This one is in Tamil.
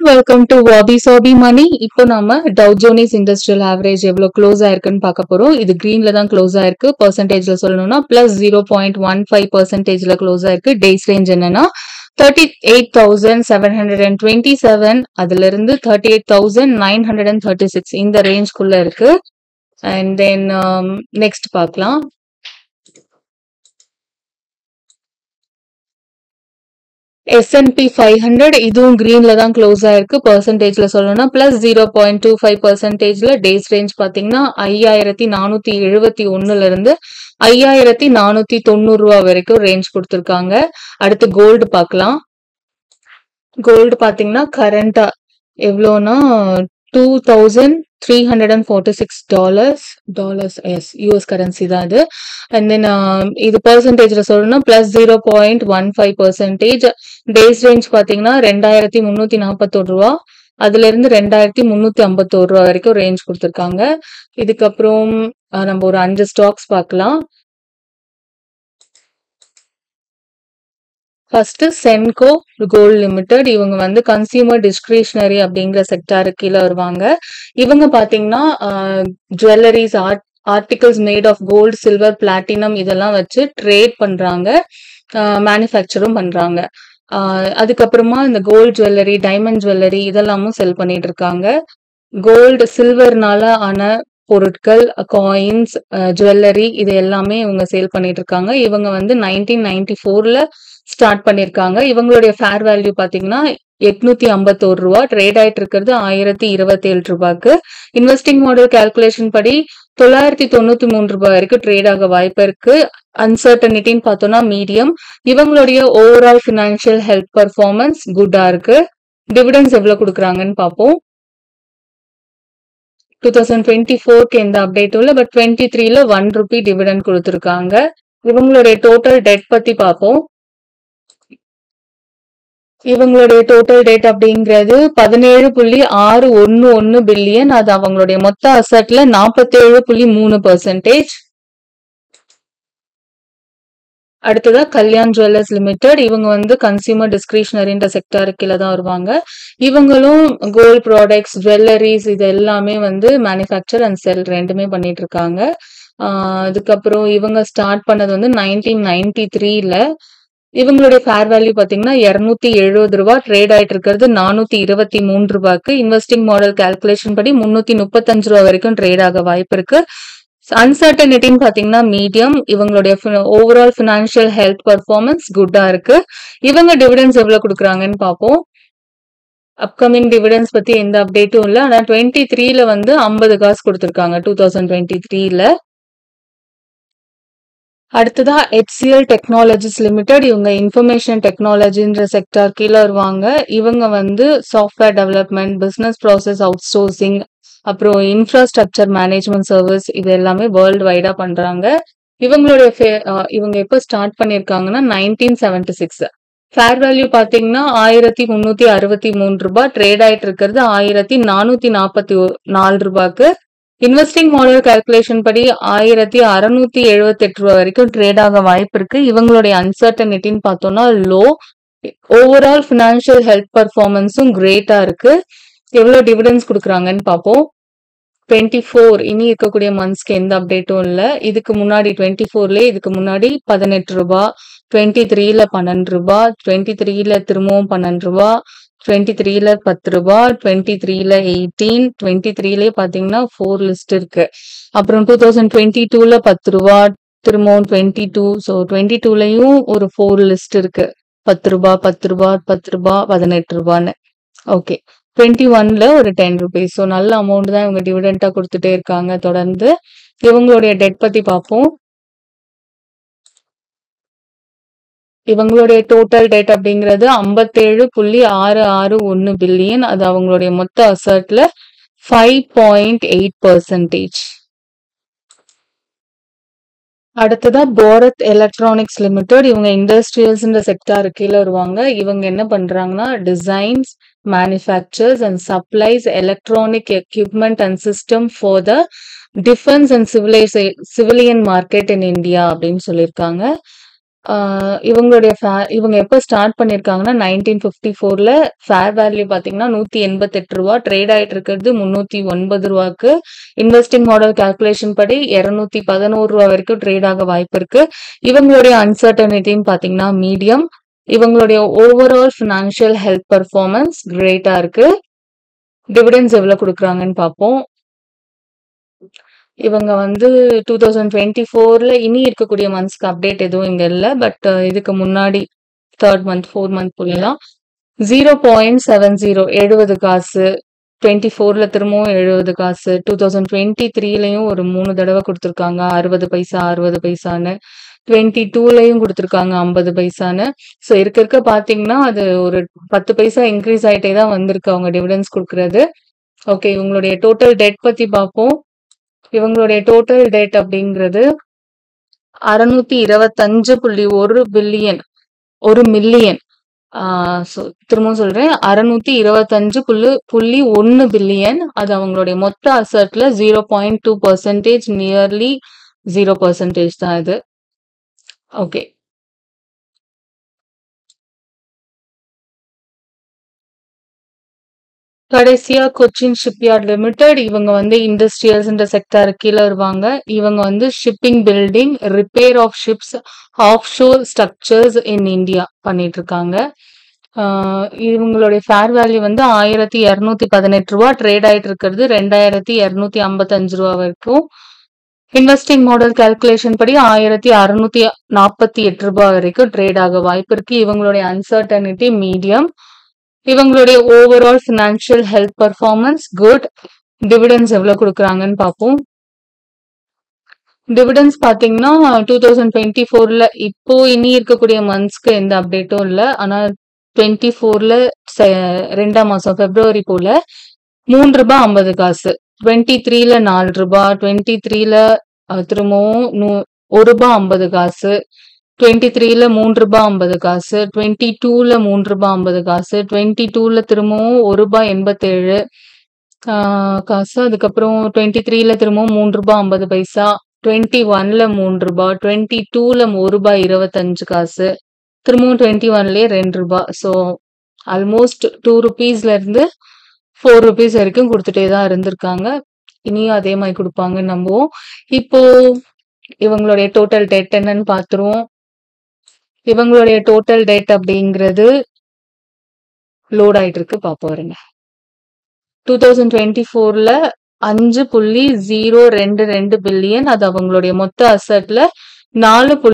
வெல்கம் டு வாபி சாபி மணி. இப்போ நம்ம டவ் ஜோனிஸ் இண்டஸ்ட்ரியல் ஆவரேஜ் எவ்வளோ க்ளோஸ் ஆயிருக்குன்னு பார்க்க போறோம். இது கிரீன்ல தான் க்ளோஸ் ஆயிருக்கு. பெர்சன்டேஜ்ல சொல்லணும்னா +0.15% க்ளோஸ் ஆயிருக்கு. டேஸ் ரேஞ்ச் என்னன்னா 38,727, அதுல இருந்து 38,936 இந்த ரேஞ்ச்குள்ள இருக்கு. அண்ட் தென் நெக்ஸ்ட் பார்க்கலாம். S&P 500 இதுவும் கிரீன்ல தான் க்ளோஸ் ஆயிருக்கு. பெர்சன்டேஜ்ல சொல்லணும்னா +0.25%. டேஸ் ரேஞ்ச் பாத்தீங்கன்னா 5,471 இருந்து 5,490 வரைக்கும் ரேஞ்ச் கொடுத்திருக்காங்க. அடுத்து கோல்டு பார்க்கலாம். கோல்டு பாத்தீங்கன்னா கரண்டா எவ்வளோனா $2,346 யூஎஸ் கரன்சி தான் இது. அண்ட் தென் இது பெர்சன்டேஜ்ல சொல்லணும்னா +0.15%. டேஸ் ரேஞ்ச் பாத்தீங்கன்னா 2,341 அதுல இருந்து 2,351 வரைக்கும் ரேஞ்ச் கொடுத்திருக்காங்க. இதுக்கப்புறம் நம்ம ஒரு 5 ஸ்டாக்ஸ் பார்க்கலாம். First Senco gold limited. இவங்க வந்து கன்சியூமர் டிஸ்கிரிஷனரி அப்படிங்கிற செக்டாருக்கு கீழே வருவாங்க. இவங்க பாத்தீங்கன்னா jewelleries, articles made of gold, silver, platinum இதெல்லாம் வச்சு ட்ரேட் பண்றாங்க, மேனுஃபேக்சரும் பண்றாங்க. அதுக்கப்புறமா இந்த கோல்டு ஜுவல்லரி, டைமண்ட் ஜுவல்லரி இதெல்லாமும் செல் பண்ணிட்டு இருக்காங்க. கோல்டு, சில்வர்னால ஆன பொருட்கள், காயின்ஸ், ஜுவல்லரி இது எல்லாமே இவங்க சேல் பண்ணிட்டு இருக்காங்க. இவங்க வந்து 1994ல ஸ்டார்ட் பண்ணிருக்காங்க. இவங்களுடைய ஃபேர் வேல்யூ பாத்தீங்கன்னா $851, ட்ரேட் ஆயிட்டு இருக்கிறது $1,027. இன்வெஸ்டிங் மாடல் கால்குலேஷன் படி $993 வரைக்கும் ட்ரேட் ஆக வாய்ப்பு இருக்கு. அன்சர்டனிட்டின்னு பார்த்தோம்னா மீடியம். இவங்களுடைய ஓவரால் ஃபினான்ஷியல் ஹெல்த் பர்ஃபார்மன்ஸ் குட்டா இருக்கு. டிவிடன்ஸ் எவ்வளவு கொடுக்குறாங்கன்னு பார்ப்போம். 2024க்கு எந்த அப்டேட்டும் இல்லை, பட் 23ல ₹1 டிவிடெண்ட் கொடுத்திருக்காங்க. இவங்களுடைய டோட்டல் டெட் பத்தி பார்ப்போம். இவங்களுடைய டோட்டல் டெட் அப்படிங்கிறது 17.611 பில்லியன். அது அவங்களுடைய மொத்த அசட்ல 47.3%. அடுத்ததா கல்யாண் ஜுவல்லர்ஸ் லிமிடெட். இவங்க வந்து கன்சியூமர் டிஸ்கிரிஷனரின்ற செக்டாருக்கு கீழே தான் வருவாங்க. இவங்களும் கோல்ட் ப்ராடக்ட்ஸ், ஜுவல்லரிஸ் இது எல்லாமே வந்து மேனுஃபேக்சர் அண்ட் செல் ரெண்டுமே பண்ணிட்டு இருக்காங்க. அதுக்கப்புறம் இவங்க ஸ்டார்ட் பண்ணது வந்து 1993ல. இவங்களுடைய ஃபேர் வேல்யூ பாத்தீங்கன்னா $270, ட்ரேட் ஆயிட்டு இருக்கிறது $423. இன்வெஸ்டிங் மாடல் கால்குலேஷன் படி $335 வரைக்கும் ட்ரேட் ஆக வாய்ப்பு இருக்கு. அன்சர்டனிட்டின்னு பாத்தீங்கன்னா மீடியம். இவங்களுடைய ஓவரால் ஃபினான்ஷியல் ஹெல்த் பர்ஃபார்மன்ஸ் குட்டா இருக்கு. இவங்க டிவிடன்ஸ் எவ்வளவு கொடுக்குறாங்கன்னு பார்ப்போம். அப்கமிங் டிவிடன்ஸ் பத்தி எந்த அப்டேட்டும் இல்லை. ஆனா 23ல வந்து 50 காசு கொடுத்திருக்காங்க 2023ல. அடுத்ததா HCL டெக்னாலஜிஸ் லிமிடெட். இவங்க இன்ஃபர்மேஷன் டெக்னாலஜின்ற செக்டார் கீழே வருவாங்க. இவங்க வந்து software development, business process out sourcing, அப்புறம் இன்ஃப்ராஸ்ட்ரக்சர் மேனேஜ்மெண்ட் சர்வீஸ் இது எல்லாமே வேர்ல்டு வைடா பண்றாங்க. இவங்களுடைய இவங்க எப்போ ஸ்டார்ட் பண்ணிருக்காங்கன்னா 1976. ஃபேர் வேல்யூ பாத்தீங்கன்னா $1,363, ட்ரேட் ஆயிட்டு இருக்கிறது $1,444. இன்வெஸ்டிங் மாடல் கால்குலேஷன் படி $1,678 வரைக்கும் ட்ரேட் ஆக வாய்ப்பு இருக்கு. இவங்களுடைய அன்சர்டனிட்டின்னு பார்த்தோம்னா லோ. ஓவரால் ஃபினான்ஷியல் ஹெல்த் பர்ஃபார்மன்ஸும் கிரேட்டா இருக்கு. எவ்வளவு டிவிடன்ஸ் கொடுக்குறாங்கன்னு பார்ப்போம். 24 இனி இருக்கக்கூடிய மந்த்ஸ்க்கு எந்த அப்டேட்டும் இல்லை. இதுக்கு முன்னாடி 24ல இதுக்கு முன்னாடி $18, 23ல $12, 23ல திரும்பவும் $12, 23ல $10, 23ல 18, 23லே பாத்தீங்கன்னா 4 லிஸ்ட் இருக்கு. அப்புறம் 2022ல $10, திரும்பவும் 22. ஸோ 22லயும் ஒரு 4 லிஸ்ட் இருக்கு. $10, $10, $10, $18. ஓகே, 21ல ஒரு $10. ஸோ நல்ல அமௌண்ட் தான் இவங்க டிவிடெண்டா கொடுத்துட்டே இருக்காங்க தொடர்ந்து. இவங்களுடைய டெட் பத்தி பார்ப்போம். இவங்களுடைய டோட்டல் டெட் அப்படிங்கிறது 57.661 பில்லியன். அது அவங்களுடைய மொத்த அசட்ல 5.8%. அடுத்ததா பாரத் எலக்ட்ரானிக்ஸ் லிமிடெட். இவங்க இண்டஸ்ட்ரியல்ஸ்ன்ற செக்டார் கீழே வருவாங்க. இவங்க என்ன பண்றாங்கன்னா designs, manufacturers and supplies electronic equipment and system for the defence and civilian market in India அப்படின்னு சொல்லியிருக்காங்க. இவங்க எப்ப ஸ்டார்ட் பண்ணியிருக்காங்கன்னா 1954ல ஃபேர் வேல்யூ பார்த்தீங்கன்னா ரூ. 188 ட்ரேட் ஆயிட்டு இருக்கிறது ரூ. 309க்கு. இன்வெஸ்டிங் மாடல் கால்குலேஷன் படி ரூ. 211 வரைக்கும் ட்ரேட் ஆக வாய்ப்பு இருக்கு. இவங்களுடைய அன்சர்டனிட்டின்னு பார்த்தீங்கன்னா மீடியம். இவங்களுடைய ஓவரால் ஃபினான்ஷியல் ஹெல்த் பெர்ஃபார்மன்ஸ் கிரேட்டா இருக்கு. டிவிடெண்ட்ஸ் எவ்வளவு கொடுக்குறாங்கன்னு பார்ப்போம். இவங்க வந்து 2024ல இனி இருக்கக்கூடிய மந்த்ஸ்க்கு அப்டேட் எதுவும் இங்க இல்ல. பட் இதுக்கு முன்னாடி 3rd மந்த் 4 மந்த் புள்ளலாம் 0.70 70 காசு 24ல திரும்பவும் 70 காசு 2023லயும் ஒரு 3 தடவை கொடுத்துருக்காங்க 60 பைசா 60 பைசான்னு 22லயும் கொடுத்துருக்காங்க 50 பைசான்னு. ஸோ இருக்க பாத்தீங்கன்னா அது ஒரு 10 பைசா இன்க்ரீஸ் ஆயிட்டே தான் வந்திருக்கு அவங்க டிவிடெண்ட்ஸ் கொடுக்கறது. ஓகே, இவங்களுடைய டோட்டல் டெட் பத்தி பார்ப்போம். இவங்களுடைய டோட்டல் டெட் அப்படிங்கிறது 625.1 பில்லியன் 1 மில்லியன். திரும்பவும் சொல்றேன் 625.1 பில்லியன். அது அவங்களுடைய மொத்த அசட்ல 0.2% நியர்லி 0% தான் இது. ஓகே, கடைசியா கொச்சின் ஷிப்யார்ட் லிமிடெட். இவங்க வந்து இண்டஸ்ட்ரியல்ஸ் செக்டார் கீழே வருவாங்க. இவங்க வந்து shipping building repair of ships offshore structures in India பண்ணிட்டு இருக்காங்க. இவங்களுடைய ஃபேர் வேல்யூ வந்து ரூ. 1218 ட்ரேட் ஆயிட்டு இருக்கிறது ரூ. 2255 வரைக்கும். இன்வெஸ்டிங் மாடல் கால்குலேஷன் படி ரூ. 1648 வரைக்கும் ட்ரேட் ஆக வாய்ப்பு இருக்கு. இவங்களுடைய அன்சர்டனிட்டி மீடியம். இவங்களுடைய overall financial health performance good. Dividends எவ்வளவு கொடுக்குறாங்கன்னு பார்ப்போம். டிவிடெண்ட்ஸ் பாத்தீங்கன்னா 2024ல இப்போ இனி இருக்கக்கூடிய மந்த்ஸ்க்கு எந்த அப்டேட்டும் இல்ல. ஆனா 24ல 2ஆம் மாசம் பிப்ரவரி போல ரூ. 3.50 23ல ரூ. 4 23ல திரும்பவும் ரூ. 1.50 23ல ரூ. 3.50 22ல ரூ. 22ல திரும்பவும் ரூ. 1.87 அதுக்கப்புறம் 23ல திரும்பவும் ரூ. 3.50 21ல ரூ. 22ல ரூ. 1.25 திரும்பவும் 21லயே ரூ. 2. ஸோ ஆல்மோஸ்ட் ₹2ல இருந்து ₹4 வரைக்கும் கொடுத்துட்டே தான் இருந்திருக்காங்க. இனியும் அதே மாதிரி கொடுப்பாங்கன்னு நம்புவோம். இப்போ இவங்களுடைய டோட்டல் டெட் என்னன்னு பார்த்துருவோம். இவங்களுடைய டோட்டல் டெட் அப்படிங்கிறது லோட் ஆயிட்டு இருக்கு, பாப்போம் வருங்க. 2024ல 5.022 பில்லியன். அது அவங்களுடைய மொத்த அசட்ல 4.